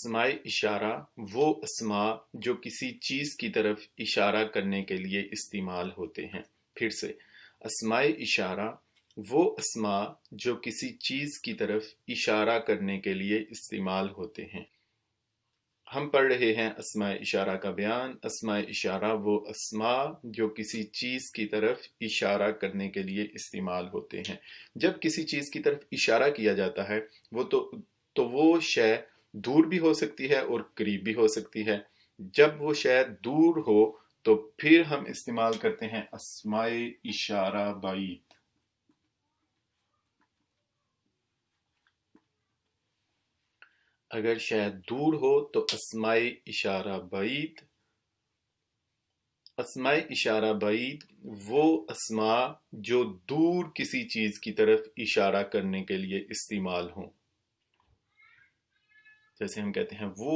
اسماء اشارہ وہ اسماء جو کسی چیز کی طرف اشارہ کرنے کے لیے استعمال ہوتے ہیں۔ پھر سے، اسماء اشارہ وہ اسماء جو کسی چیز کی طرف اشارہ کرنے کے لیے استعمال ہوتے ہیں۔ ہم پڑھ رہے ہیں اسماء اشارہ کا بیان۔ اسماء اشارہ وہ اسماء جو کسی چیز کی طرف اشارہ کرنے کے لیے استعمال ہوتے ہیں۔ جب کسی چیز کی طرف اشارہ کیا جاتا ہے تو وہ شے دور بھی ہو سکتی ہے اور قریب بھی ہو سکتی ہے۔ جب وہ شے دور ہو تو پھر ہم استعمال کرتے ہیں اسماء اشارہ بعید۔ اگر شے دور ہو تو اسماء اشارہ بعید۔ اسماء اشارہ بعید وہ اسماء جو دور کسی چیز کی طرف اشارہ کرنے کے لیے استعمال ہوں۔ جیسے ہم کہتے ہیں وہ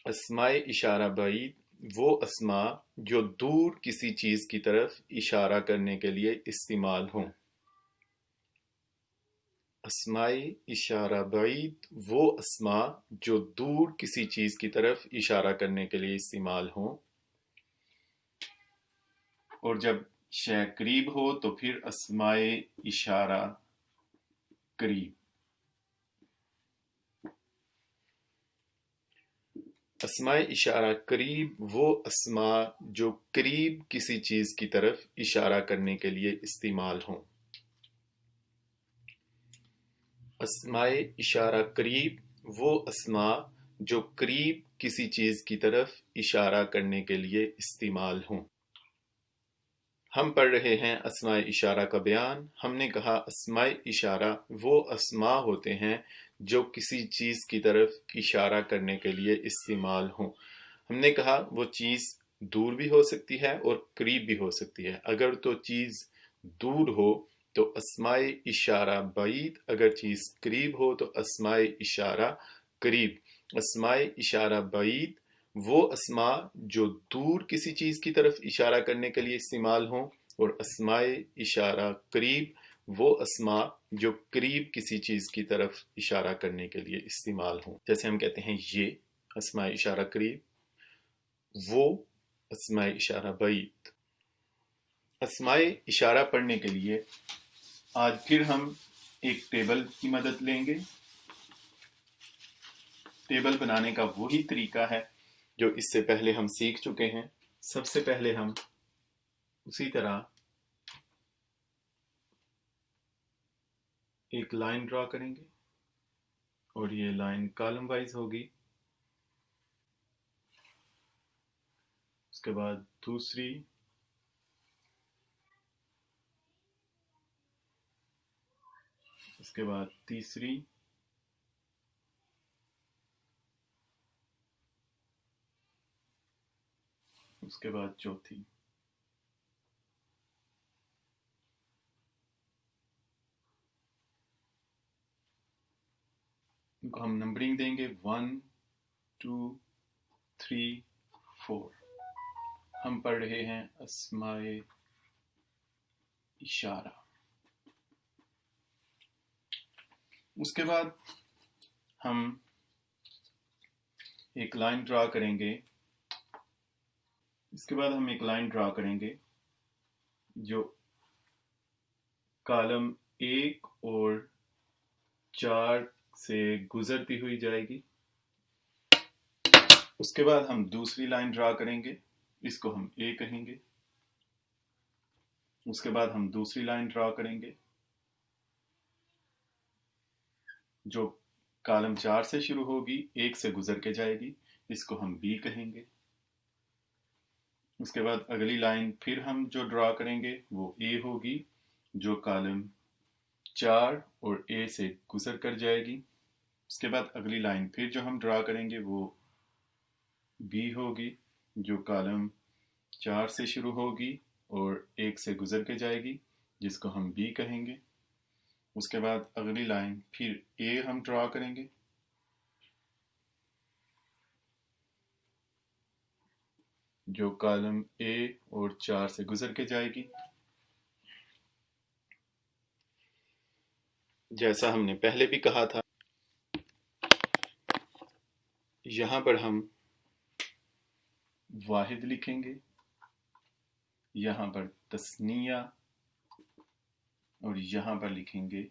اسماء اشارہ بعید وہ اسماء جو دور کسی چیز کی طرف اشارہ کرنے کے لیے استعمال ہوں۔ اسماء اشارہ بعید وہ اسماء جو دور کسی چیز کی طرف اشارہ کرنے کے لیے استعمال ہوں، اور جب شے قریب ہو تو پھر اسماء اشارہ قریب۔ اسماء اشارہ قریب وہ اسماء جو قریب کسی چیز کی طرف اشارہ کرنے کے لیے استعمال ہوں۔ اسماء اشارہ قریب وہ اسماء جو قریب کسی چیز کی طرف اشارہ کرنے کے لیے استعمال ہوں۔ ہم پڑھ رہے ہیں اسماء اشارہ کا بیان۔ ہم نے کہا اسماء اشارہ وہ اسماء ہوتے ہیں جو کسی چیز کی طرف اشارہ کرنے کے لیے استعمال ہوں۔ ہم نے کہا وہ چیز دور بھی ہو سکتی ہے اور قریب بھی ہو سکتی ہے۔ اگر تو چیز دور ہو تو اسماء اشارہ بعید، اگر چیز قریب ہو تو اسماء اشارہ قریب۔ اسماء اشارہ بعید وہ اسماء جو دور کسی چیز کی طرف اشارہ کرنے کے لیے استعمال ہوں، اور اسماء اشارہ قریب وہ اسماء جو قریب کسی چیز کی طرف اشارہ کرنے کے لیے استعمال ہوں۔ جیسے ہم کہتے ہیں یہ اسماء اشارہ قریب، وہ اسماء اشارہ بعید۔ اسماء اشارہ پڑھنے کے لیے آج پھر ہم ایک ٹیبل کی مدد لیں گے۔ ٹیبل بنانے کا وہی طریقہ ہے جو اس سے پہلے ہم سیکھ چکے ہیں۔ سب سے پہلے ہم اسی طرح ایک لائن ڈرا کریں گے، اور یہ لائن کالم وائز ہوگی۔ اس کے بعد دوسری، اس کے بعد تیسری، اس کے بعد چوتھی۔ ان کو ہم نمبرنگ دیں گے 1 2 3 4۔ ہم پڑھ رہے ہیں اسماء اشارہ۔ اس کے بعد ہم ایک لائن ڈرا کریں گے۔ اس کے بعد ہم ایک لائن ڈرا کریں گے جو کالم 1 اور 4 سے گزرتی ہوئی جائے گی۔ اس کے بعد ہم دوسری لائن ڈرا کریں گے، اس کو ہم A کہیں گے۔ اس کے بعد ہم دوسری لائن ڈرا کریں گے جو کالم 4 سے شروع ہوگی، 1 سے گزر کے جائے گی، اس کو ہم B کہیں گے۔ اس کے بعد اگلی لائن پھر ہم جو ڈرا کریں گے وہ A ہوگی، جو کالم 4 اور A سے گزر کر جائے گی۔ اس کے بعد اگلی لائن پھر جو ہم ڈرا کریں گے وہ B ہوگی، جو کالم 4 سے شروع ہوگی اور 1 سے گزر کے جائے گی، جس کو ہم B کہیں گے۔ اس کے بعد اگلی لائن پھر A ہم ڈرا کریں گے، جو کالم A اور 4 سے گزر کے جائے گی۔ جیسا ہم نے پہلے بھی کہا تھا یہاں پر ہم واحد لکھیں گے، یہاں پر تثنیہ، اور یہاں پر لکھیں گے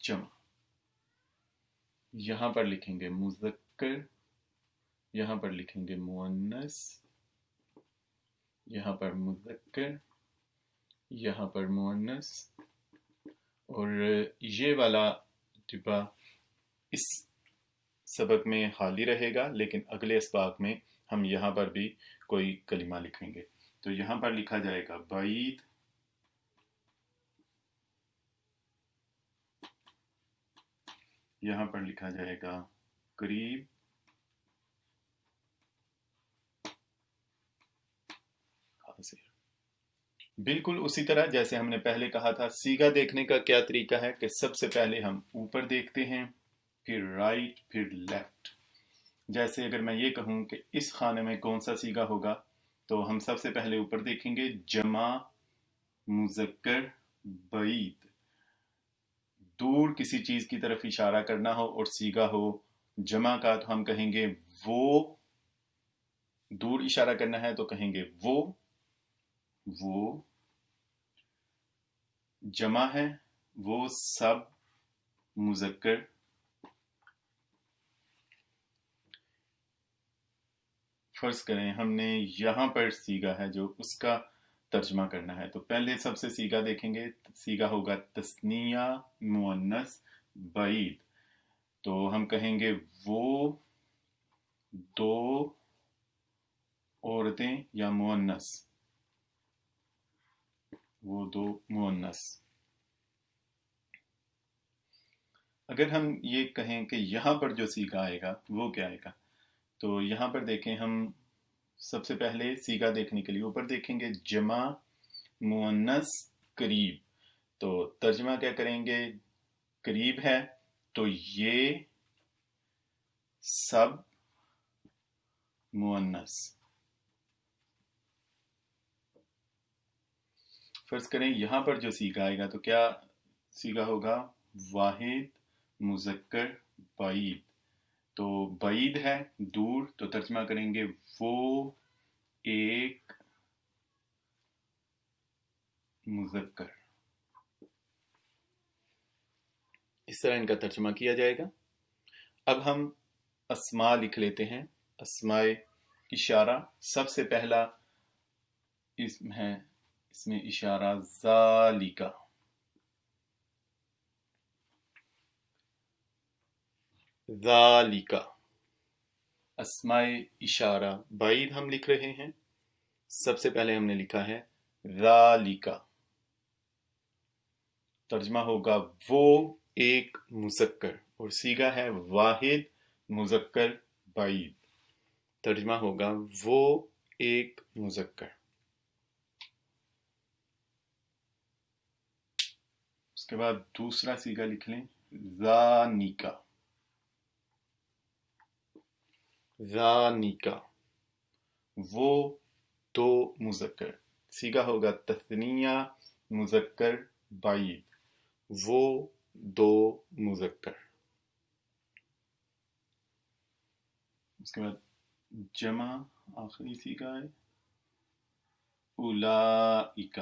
جمع. یہاں پر لکھیں گے مذکر، یہاں پر لکھیں گے مؤنث، یہاں پر مذکر، یہاں پر مؤنث، اور یہ والا ڈبہ اس سبق میں خالی رہے گا، لیکن اگلے اسباق میں ہم یہاں پر بھی کوئی کلمہ لکھیں گے. تو یہاں پر لکھا جائے گا بعید، یہاں پر لکھا جائے گا قریب، بالکل اسی طرح جیسے ہم نے پہلے کہا تھا. سیگا دیکھنے کا کیا طریقہ ہے کہ سب سے پہلے ہم اوپر دیکھتے ہیں، پھر رائٹ، پھر لیفٹ. جیسے اگر میں یہ کہوں کہ اس خانے میں کون سا سیگا ہوگا، تو ہم سب سے پہلے اوپر دیکھیں گے جمع مذکر بعید. دور کسی چیز کی طرف اشارہ کرنا ہو اور سیگا ہو جمع کا، تو ہم کہیں گے وہ. دور اشارہ کرنا ہے تو کہیں گے وہ. جمع ہے وہ سب مذکر. فرض کریں ہم نے یہاں پر سیگا ہے جو اس کا ترجمہ کرنا ہے، تو پہلے سب سے سیگا دیکھیں گے. سیگا ہوگا تثنیہ مؤنث بعید. تو ہم کہیں گے وہ دو عورتیں یا مؤنث، وہ دو مؤنث. اگر ہم یہ کہیں کہ یہاں پر جو سیگا آئے گا وہ کیا آئے گا، تو یہاں پر دیکھیں ہم سب سے پہلے سیگا دیکھنے کے لیے اوپر دیکھیں گے جمع مؤنث قریب. تو ترجمہ کیا کریں گے؟ قریب ہے تو یہ سب مؤنث. فرض کریں یہاں پر جو سیگا آئے گا تو کیا سیگا ہوگا؟ واحد مذکر بعید. تو بعید ہے دور، تو ترجمہ کریں گے وہ ایک مذکر. اس طرح ان کا ترجمہ کیا جائے گا. اب ہم اسماء لکھ لیتے ہیں. اسماء اشارہ، سب سے پہلا اسم ہے، اس میں اشارہ ذالکا. ذالکا اسماء اشارہ بعید ہم لکھ رہے ہیں. سب سے پہلے ہم نے لکھا ہے ذالکا. ترجمہ ہوگا وہ ایک مذکر، اور سیگا ہے واحد مذکر بعید. ترجمہ ہوگا وہ ایک مذکر. اس کے بعد دوسرا سیگا لکھ لیں ذانکا. ذانکا وہ دو مذکر. سیگا ہوگا تثنیہ مذکر بعید. وہ دو مذکر. اس کے بعد جمع آخری سیگا ہے اولئک.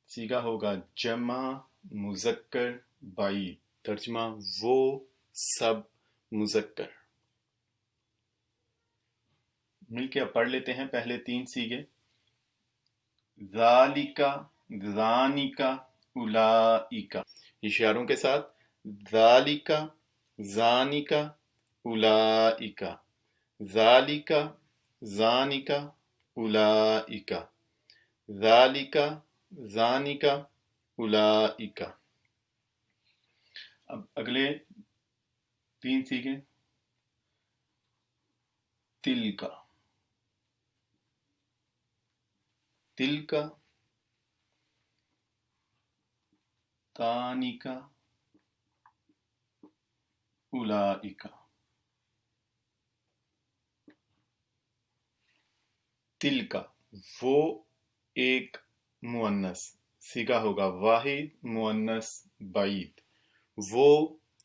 سیگا ہوگا جمع مذکر بعید. ترجمہ وہ سب مذکر. مل کے اب پڑھ لیتے ہیں پہلے تین سیگے. ذالک، ذانک، اولئک. اشاروں کے ساتھ ذالک، ذانک، اولئک. ذالک، ذانک، اولئک. ذالک، ذانک، اولئک. اب اگلے تین سیگے تلک. تلک، تانک، اولئک. تلک وہ ایک مؤنث. سیگا ہوگا واحد مؤنث بعید. وہ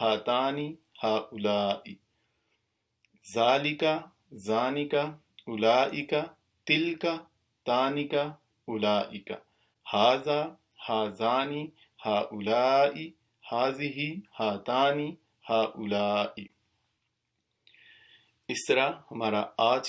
ہاتانی ہاؤلائی، ذالکا زانکا اولائکا تلکا تانکا اولائکا، ہاذا ہازانی ہاؤلائی ہاذہ ہاتانی ہاؤلائی۔ اس طرح ہمارا آج